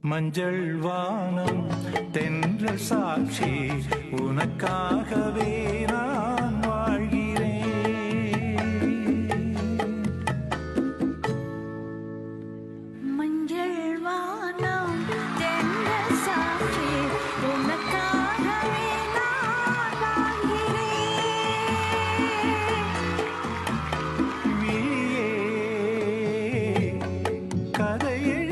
மஞ்சள் வானம் தென்றல் சாட்சி உனக்காகவே நான் வாழ்கிறேன். மஞ்சள் வானம் தென்றல் சாட்சி உனக்காகவே நான் வாழ்கிறேன். விழியே கதையை